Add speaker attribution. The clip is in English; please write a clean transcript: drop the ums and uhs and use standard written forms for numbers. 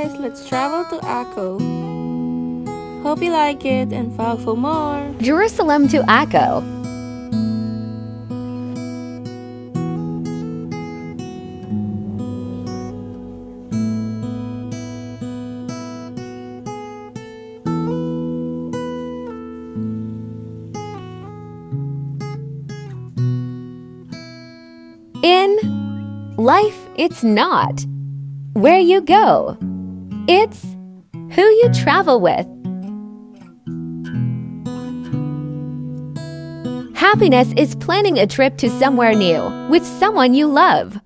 Speaker 1: guys, let's travel to Akko. Hope you like it and follow for more.
Speaker 2: Jerusalem to Akko. In life, it's not where you go, it's who you travel with. Happiness is planning a trip to somewhere new with someone you love.